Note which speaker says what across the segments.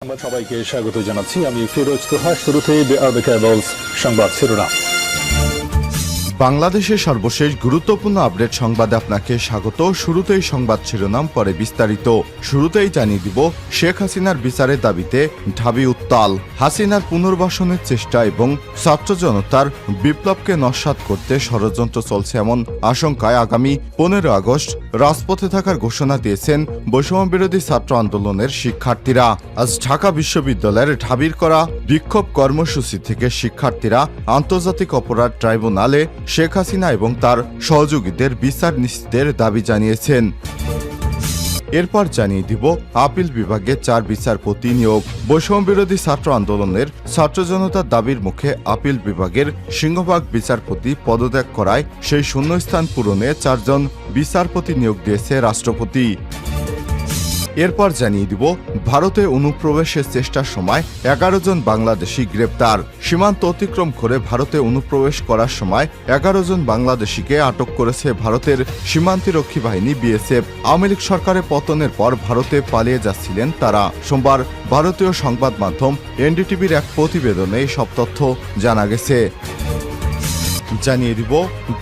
Speaker 1: সংবাদ সবাইকে স্বাগত জানাচ্ছি। আমি ফিরোজ তোহা। শুরুতেই সংবাদ শিরোনাম।
Speaker 2: বাংলাদেশের সর্বশেষ গুরুত্বপূর্ণ আপডেট সংবাদে আপনাকে স্বাগত। শুরুতেই সংবাদ শিরোনাম, পরে বিস্তারিত। শুরুতেই জানিয়ে দিব, শেখ হাসিনার বিচারের দাবিতে ঢাবি উত্তাল। হাসিনার পুনর্বাসনের চেষ্টা এবং ছাত্র জনতার বিপ্লবকে নস্যাৎ করতে ষড়যন্ত্র চলছে এমন আশঙ্কায় আগামী 15 আগস্ট রাজপথে থাকার ঘোষণা দিয়েছেন বৈষম্য বিরোধী ছাত্র আন্দোলনের শিক্ষার্থীরা। আজ ঢাকা বিশ্ববিদ্যালয়ের ঢাবির করা বিক্ষোভ কর্মসূচি থেকে শিক্ষার্থীরা আন্তর্জাতিক অপরাধ ট্রাইব্যুনালে শেখ হাসিনা এবং তার সহযোগীদের বিচার নিশ্চিতের দাবি জানিয়েছেন। এরপর জানিয়ে দিব, আপিল বিভাগে 4 বিচারপতি নিয়োগ। বৈষম্য বিরোধী ছাত্র আন্দোলনের ছাত্র জনতার দাবির মুখে আপিল বিভাগের সিংহভাগ বিচারপতি পদত্যাগ করায় সেই শূন্যস্থান পূরণে 4 জন বিচারপতি নিয়োগ দিয়েছে রাষ্ট্রপতি। এরপর জানিয়ে দিব, ভারতে অনুপ্রবেশের চেষ্টার সময় 11 জন বাংলাদেশি গ্রেপ্তার। সীমান্ত অতিক্রম করে ভারতে অনুপ্রবেশ করার সময় 11 জন বাংলাদেশিকে আটক করেছে ভারতের সীমান্তরক্ষী বাহিনী বিএসএফ। আওয়ামী লীগ সরকারের পতনের পর ভারতে পালিয়ে যাচ্ছিলেন তারা। সোমবার ভারতীয় সংবাদ মাধ্যম এনডিটিভির এক প্রতিবেদনে সব তথ্য জানা গেছে। জানিয়ে দিব,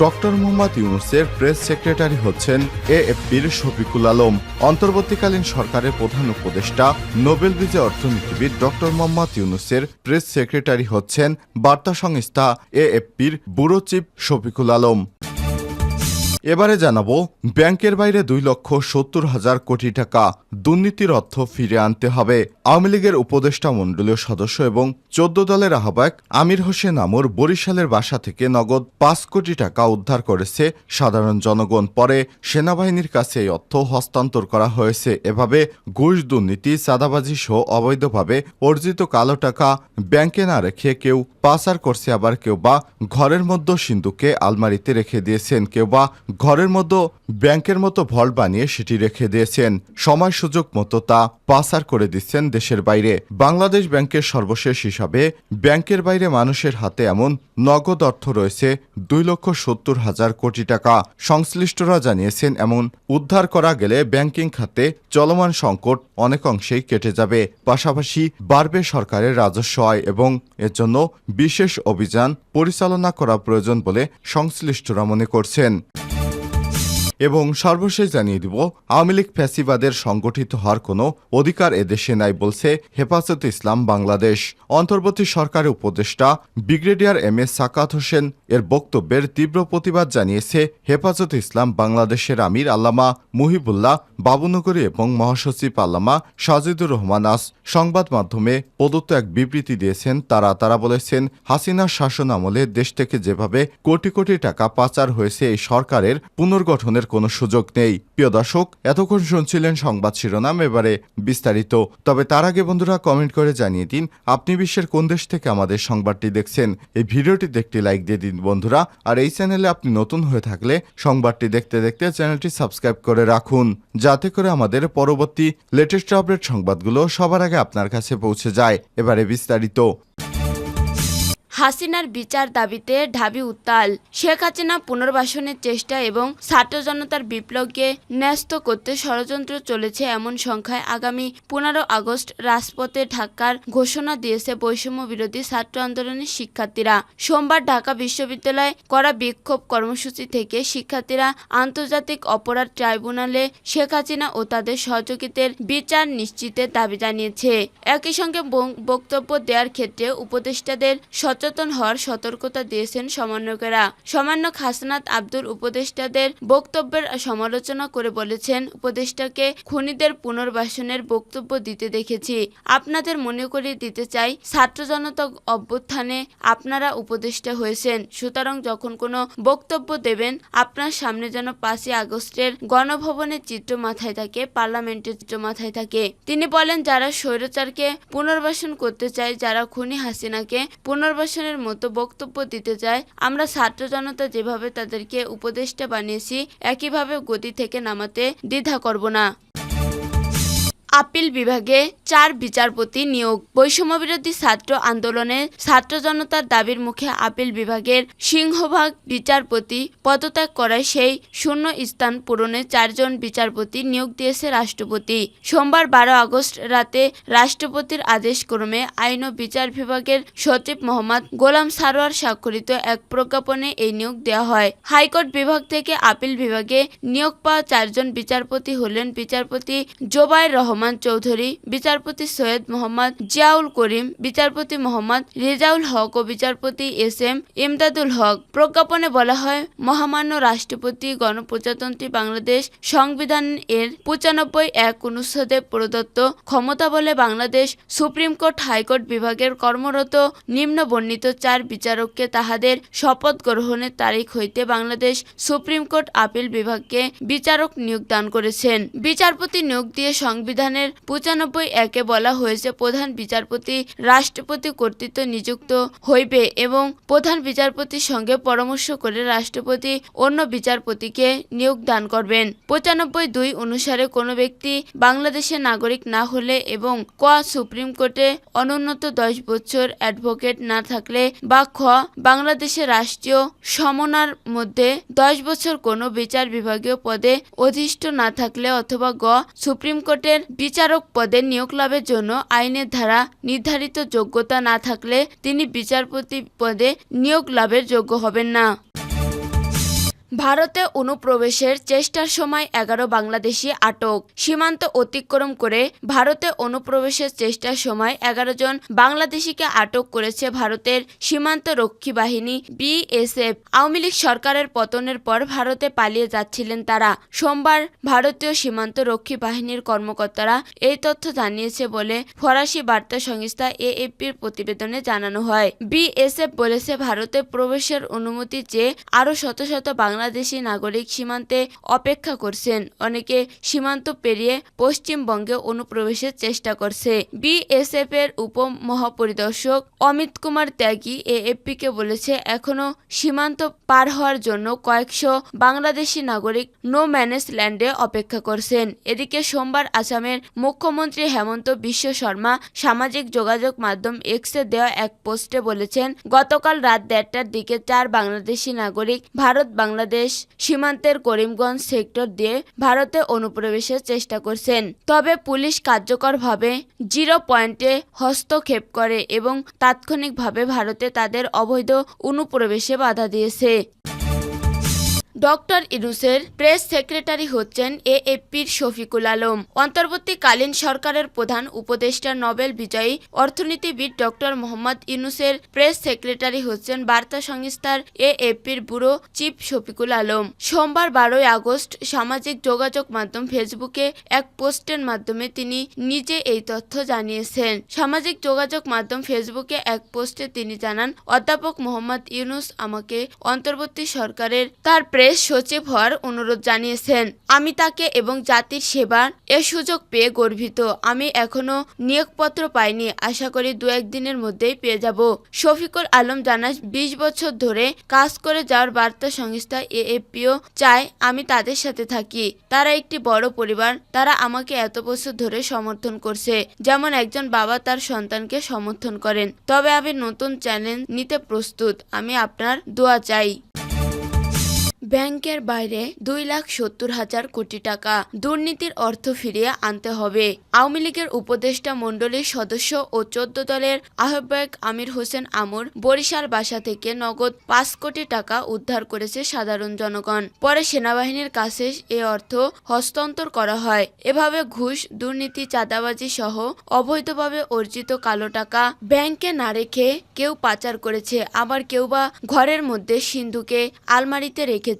Speaker 2: ডক্টর মোহাম্মদ ইউনূসের প্রেস সেক্রেটারি হচ্ছেন এএফপির শফিকুল আলম। অন্তর্বর্তীকালীন সরকারের প্রধান উপদেষ্টা নোবেল বিজয়ী অর্থনীতিবিদ ডক্টর মোহাম্মদ ইউনূসের প্রেস সেক্রেটারি হচ্ছেন বার্তা সংস্থা এএফপির ব্যুরো চিফ শফিকুল আলম। এবারে জানাবো, ব্যাংকের বাইরে 2,70,000 কোটি টাকা দুর্নীতির অর্থ ফিরে আনতে হবে। আওয়ামী লীগের উপদেষ্টা মণ্ডলীয় সদস্য এবং 14 দলের আহ্বায়ক আমির হোসেন আমর বরিশালের বাসা থেকে নগদ 5 কোটি টাকা উদ্ধার করেছে সাধারণ জনগণ। পরে সেনাবাহিনীর কাছে এই অর্থ হস্তান্তর করা হয়েছে। এভাবে ঘুষ, দুর্নীতি, চাঁদাবাজি সহ অবৈধভাবে অর্জিত কালো টাকা ব্যাংকে না রেখে কেউ পাচার করছে, আবার কেউ বা ঘরের মধ্যে সিন্ধুকে আলমারিতে রেখে দিয়েছেন, কেউ বা ঘরের মধ্যে ব্যাংকের মতো ভল্ট বানিয়ে সেটি রেখে দিয়েছেন। সময় সুযোগ মতো তা পাচার করে দিচ্ছেন দেশের বাইরে। বাংলাদেশ ব্যাংকের সর্বশেষ হিসাবে ব্যাংকের বাইরে মানুষের হাতে এমন নগদ অর্থ রয়েছে 2,70,000 কোটি টাকা। সংশ্লিষ্টরা জানিয়েছেন, এমন উদ্ধার করা গেলে ব্যাংকিং খাতে চলমান সংকট অনেক অংশেই কেটে যাবে। পাশাপাশি বাড়বে সরকারের রাজস্ব আয় এবং এর জন্য বিশেষ অভিযান পরিচালনা করা প্রয়োজন বলে সংশ্লিষ্টরা মনে করছেন। এবং সর্বশেষ জানিয়ে দিব, আওয়ামী লীগ ফ্যাসিবাদের সংগঠিত হওয়ার কোনো অধিকার এদেশে নাই বলছে হেফাজতে ইসলাম বাংলাদেশ। অন্তর্বর্তী সরকারের উপদেষ্টা ব্রিগেডিয়ার এম এ সাকাত হোসেন এর বক্তব্যের তীব্র প্রতিবাদ জানিয়েছে হেফাজতে ইসলাম বাংলাদেশের আমির আল্লামা মুহিবুল্লাহ বাবুনগরী এবং মহাসচিব আল্লামা সাজিদুর রহমান আস। সংবাদ মাধ্যমে প্রদত্ত এক বিবৃতি দিয়েছেন তারা বলেছেন, হাসিনার শাসন আমলে দেশ থেকে যেভাবে কোটি কোটি টাকা পাচার হয়েছে, এই সরকারের পুনর্গঠনের কোনো সুযোগ নেই। প্রিয় দর্শক, এতক্ষণ শুনছিলেন সংবাদ শিরোনাম, এবারে বিস্তারিত। তবে তার আগে বন্ধুরা, কমেন্ট করে জানিয়ে দিন আপনি বিশ্বের কোন দেশ থেকে আমাদের সংবাদটি দেখছেন। এই ভিডিওটিতে একটি লাইক দিয়ে দিন বন্ধুরা। আর এই চ্যানেলে আপনি নতুন হয়ে থাকলে সংবাদটি দেখতে দেখতে চ্যানেলটি সাবস্ক্রাইব করে রাখুন, যাতে করে আমাদের পরবর্তী লেটেস্ট আপডেট সংবাদগুলো সবার আগে আপনার কাছে পৌঁছে যায়। এবারে বিস্তারিত।
Speaker 3: হাসিনার বিচার দাবিতে ঢাবি উত্তাল। শেখ হাসিনা পুনর্বাসনের চেষ্টা এবং ছাত্র জনতার বিপ্লবকে ন্যস্ত করতে ষড়যন্ত্র চলেছে এমন সংখ্যায় আগামী 15 আগস্ট রাজপথে ঢাকার ঘোষণা দিয়েছে বৈষম্য বিরোধী ছাত্র আন্দোলনের শিক্ষার্থীরা। সোমবার ঢাকা বিশ্ববিদ্যালয়ে করা বিক্ষোভ কর্মসূচি থেকে শিক্ষার্থীরা আন্তর্জাতিক অপরাধ ট্রাইব্যুনালে শেখ হাসিনা ও তাদের সহযোগীদের বিচার নিশ্চিতের দাবি জানিয়েছে। একই সঙ্গে বক্তব্য দেওয়ার ক্ষেত্রে উপদেষ্টাদের সচেতন হওয়ার সতর্কতা দিয়েছেন সমন্বয়কেরা। সমন্বয়ক হাসনাত আব্দুল উপদেষ্টাদের বক্তব্যের সমালোচনা করে বলেছেন, উপদেষ্টাকে খুনিদের পুনর্বাসনের বক্তব্য দিতে দেখেছি। আপনাদের মনে করিয়ে দিতে চাই, ছাত্র জনতা অভ্যুত্থানে আপনারা উপদেষ্টা হয়েছেন। সুতরাং যখন কোনো বক্তব্য দেবেন, আপনার সামনে যেন 5ই আগস্টের গণভবনের চিত্র মাথায় থাকে, পার্লামেন্টের চিত্র মাথায় থাকে। তিনি বলেন, যারা স্বৈরাচারকে পুনর্বাসন করতে চায়, যারা খুনি হাসিনাকে পুনর্বাসনের মতো বক্তব্য দিতে চায়, আমরা ছাত্র জনতা যেভাবে তাদেরকে উপদেষ্টা বানিয়েছি, একইভাবে গদি থেকে নামাতে দ্বিধা করব না। আপিল বিভাগে 4 বিচারপতি নিয়োগ। বৈষম্যবিরোধী ছাত্র আন্দোলনে ছাত্র জনতার দাবির মুখে আপিল বিভাগের সিংহভাগ বিচারপতি পদত্যাগ করায় সেই শূন্য স্থান পূরণে 4 জন বিচারপতি নিয়োগ দিয়েছে রাষ্ট্রপতি। সোমবার 12 আগস্ট রাতে রাষ্ট্রপতির আদেশক্রমে আইন ও বিচার বিভাগের সচিব মোহাম্মদ গোলাম সারোয়ার স্বাক্ষরিত এক প্রজ্ঞাপনে এই নিয়োগ দেওয়া হয়। হাইকোর্ট বিভাগ থেকে আপিল বিভাগে নিয়োগ পাওয়া 4 জন বিচারপতি হলেন বিচারপতি জোবায়ের রহমান চৌধুরী, বিচারপতি সৈয়দ মোহাম্মদ জিয়াউল করিম, বিচারপতি মোহাম্মদ রেজাউল হক ও বিচারপতি এস.এম. ইমদাদুল হক। প্রজ্ঞাপনে বলা হয়, মহামান্য রাষ্ট্রপতি গণপ্রজাতন্ত্রী বাংলাদেশ সংবিধান এর 95(1) অনুচ্ছেদে প্রদত্ত ক্ষমতা বলে বাংলাদেশ সুপ্রিম কোর্ট হাইকোর্ট বিভাগের কর্মরত নিম্ন বর্ণিত 4 বিচারককে তাহাদের শপথ গ্রহণের তারিখ হইতে বাংলাদেশ সুপ্রিম কোর্ট আপিল বিভাগকে বিচারক নিয়োগ দান করেছেন। বিচারপতি নিয়োগ দিয়ে সংবিধানের 95(1) বলা হয়েছে, প্রধান বিচারপতি রাষ্ট্রপতি কর্তৃক নিযুক্ত হইবে এবং প্রধান বিচারপতির সঙ্গে পরামর্শ করে রাষ্ট্রপতি অন্য বিচারপতিকে নিয়োগ দান করবেন। 95(2) অনুসারে কোনো ব্যক্তি বাংলাদেশের নাগরিক না হলে এবং ক সুপ্রিম কোর্টে অনুন্নত 10 বছর অ্যাডভোকেট না থাকলে বা খ বাংলাদেশের রাষ্ট্রীয় সমনার মধ্যে 10 বছর কোনো বিচার বিভাগীয় পদে অধিষ্ঠ না থাকলে অথবা গ সুপ্রিম কোর্টের বিচারক পদে নিয়োগ লাভের জন্য আইনের ধারা নির্ধারিত যোগ্যতা না থাকলে তিনি বিচারপতি পদে নিয়োগ লাভের যোগ্য হবেন না। ভারতে অনুপ্রবেশের চেষ্টার সময় 11 বাংলাদেশি আটক। সীমান্ত অতিক্রম করে ভারতে অনুপ্রবেশের চেষ্টার সময় 11 জন বাংলাদেশিকে আটক করেছে ভারতের সীমান্ত রক্ষী বাহিনী বিএসএফ। আওয়ামী লীগ সরকারের পতনের পর ভারতে পালিয়ে যাচ্ছিলেন তারা। সোমবার ভারতীয় সীমান্ত রক্ষী বাহিনীর কর্মকর্তারা এই তথ্য জানিয়েছে বলে ফরাসি বার্তা সংস্থা এএফপির প্রতিবেদনে জানানো হয়। বিএসএফ বলেছে, ভারতে প্রবেশের অনুমতি চেয়ে আরও শত শত বাংলাদেশি নাগরিক সীমান্তে অপেক্ষা করছেন। অনেকে সীমান্ত পেরিয়ে পশ্চিমবঙ্গে অনুপ্রবেশের চেষ্টা করছে। বিএসএফ এর উপমহাপরিদর্শক অমিত কুমার ত্যাগী এএফপিকে বলেছে, এখনো সীমান্ত পার হওয়ার জন্য কয়েকশো বাংলাদেশি নাগরিক নো ম্যানেজ ল্যান্ডে অপেক্ষা করছেন। এদিকে সোমবার আসামের মুখ্যমন্ত্রী হেমন্ত বিশ্ব শর্মা সামাজিক যোগাযোগ মাধ্যম এক্সে দেওয়া এক পোস্টে বলেছেন, গতকাল রাত 1:30টার দিকে 4 বাংলাদেশি নাগরিক ভারত বাংলাদেশ সীমান্তের করিমগঞ্জ সেক্টর দিয়ে ভারতে অনুপ্রবেশের চেষ্টা করছেন। তবে পুলিশ কার্যকরভাবে 0 পয়েন্টে হস্তক্ষেপ করে এবং তাৎক্ষণিকভাবে ভারতে তাদের অবৈধ অনুপ্রবেশে বাধা দিয়েছে। ডক্টর ইউনূসের প্রেস সেক্রেটারি হচ্ছেন এএফপির শফিকুল আলম। অন্তর্বর্তীকালীন সরকারের প্রধান উপদেষ্টা নোবেল বিজয়ী অর্থনীতিবিদ ডক্টর মোহাম্মদ ইউনূসের প্রেস সেক্রেটারি হচ্ছেন বার্তা সংস্থার এএফপির ব্যুরো চিফ শফিকুল আলম। সোমবার 12 আগস্ট সামাজিক যোগাযোগ মাধ্যম ফেসবুকে এক পোস্টের মাধ্যমে তিনি নিজে এই তথ্য জানিয়েছেন। সামাজিক যোগাযোগ মাধ্যম ফেসবুকে এক পোস্টে তিনি জানান, অধ্যাপক মোহাম্মদ ইউনূস আমাকে অন্তর্বর্তী সরকারের তার প্রেস সচিব হওয়ার অনুরোধ জানিয়েছেন। আমি তাকে এবং জাতির সেবার এ সুযোগ পেয়ে গর্বিত। আমি এখনো নিয়োগপত্র পাইনি, আশা করি 2-1 দিনের মধ্যেই পেয়ে যাব। শফিকুল আলম জানান, 20 বছর ধরে কাজ করে যাওয়ার বার্তা সংস্থা এএফপিও চায় আমি তাদের সাথে থাকি। তারা একটি বড় পরিবার, তারা আমাকে এত বছর ধরে সমর্থন করছে, যেমন একজন বাবা তার সন্তানকে সমর্থন করেন। তবে আমি নতুন চ্যালেঞ্জ নিতে প্রস্তুত, আমি আপনার দোয়া চাই। ব্যাংকের বাইরে 2,70,000 কোটি টাকা দুর্নীতির অর্থ ফিরিয়ে আনতে হবে। আওয়ামী লীগের উপদেষ্টা মণ্ডলীর সদস্য ও 14 দলের আহ্বায়ক আমির হোসেন আমর বরিশাল বাসা থেকে নগদ 5 কোটি টাকা উদ্ধার করেছে সাধারণ জনগণ। পরে সেনাবাহিনীর কাছে এ অর্থ হস্তান্তর করা হয়। এভাবে ঘুষ, দুর্নীতি, চাঁদাবাজি সহ অবৈধভাবে অর্জিত কালো টাকা ব্যাংকে না রেখে কেউ পাচার করেছে, আবার কেউ বা ঘরের মধ্যে সিন্ধুকে আলমারিতে রেখেছে,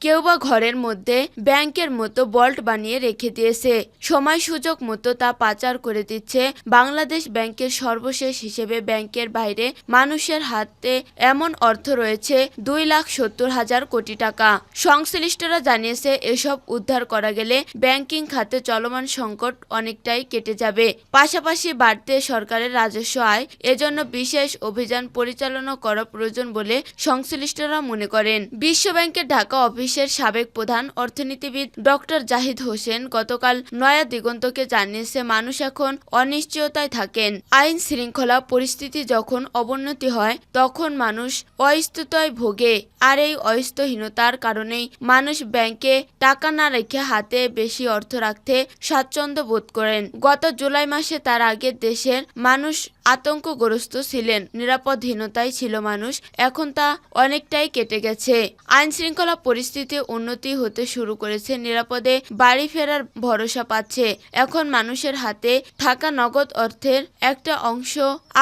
Speaker 3: কেউ বা ঘরের মধ্যে ব্যাংকের মতো বল্ট বানিয়ে রেখে দিয়েছে। সময় সুযোগ মতো তা পাচার করে দিচ্ছে। বাংলাদেশ ব্যাংকের সর্বশেষ হিসেবে ব্যাংকের বাইরে মানুষের হাতে এমন অর্থ রয়েছে 2,70,000 কোটি টাকা। সংশ্লিষ্টরা জানিয়েছে, এসব উদ্ধার করা গেলে ব্যাংকিং খাতে চলমান সংকট অনেকটাই কেটে যাবে। পাশাপাশি বাড়তে সরকারের রাজস্ব আয়। এজন্য বিশেষ অভিযান পরিচালনা করা প্রয়োজন বলে সংশ্লিষ্টরা মনে করেন। বিশ্বব্যাংকের ঢাকা ঢাকা অফিসের সাবেক প্রধান অর্থনীতিবিদ ডক্টর জাহিদ হোসেন গতকাল নয়া দিগন্তকে জানিয়েছে, মানুষ এখন অনিশ্চয়তায় থাকেন। আইন শৃঙ্খলা পরিস্থিতি যখন অবনতি হয় তখন মানুষ অস্থিরতায় ভোগে, আর এই অস্থিরহীনতার কারণেই মানুষ ব্যাংকে টাকা না রেখে হাতে বেশি অর্থ রাখতে স্বাচ্ছন্দ্য বোধ করেন। গত জুলাই মাসে তার আগে দেশের মানুষ আতঙ্কগ্রস্ত ছিলেন, নিরাপদহীনতায় ছিল মানুষ, এখন তা অনেকটাই কেটে গেছে। আইন শৃঙ্খলা পরিস্থিতি উন্নতি হতে শুরু করেছে, নিরাপদে বাড়ি ফেরার ভরসা পাচ্ছে। এখন মানুষের হাতে থাকা নগদ অর্থের একটা অংশ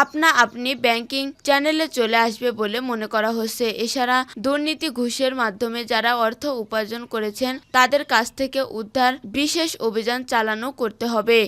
Speaker 3: আপনা আপনি ব্যাংকিং চ্যানেলে চলে আসবে বলে মনে করা হচ্ছে। এছাড়া দুর্নীতি, ঘুষের মাধ্যমে যারা অর্থ উপার্জন করেছেন তাদের কাছ থেকে উদ্ধার বিশেষ অভিযান চালানো করতে হবে।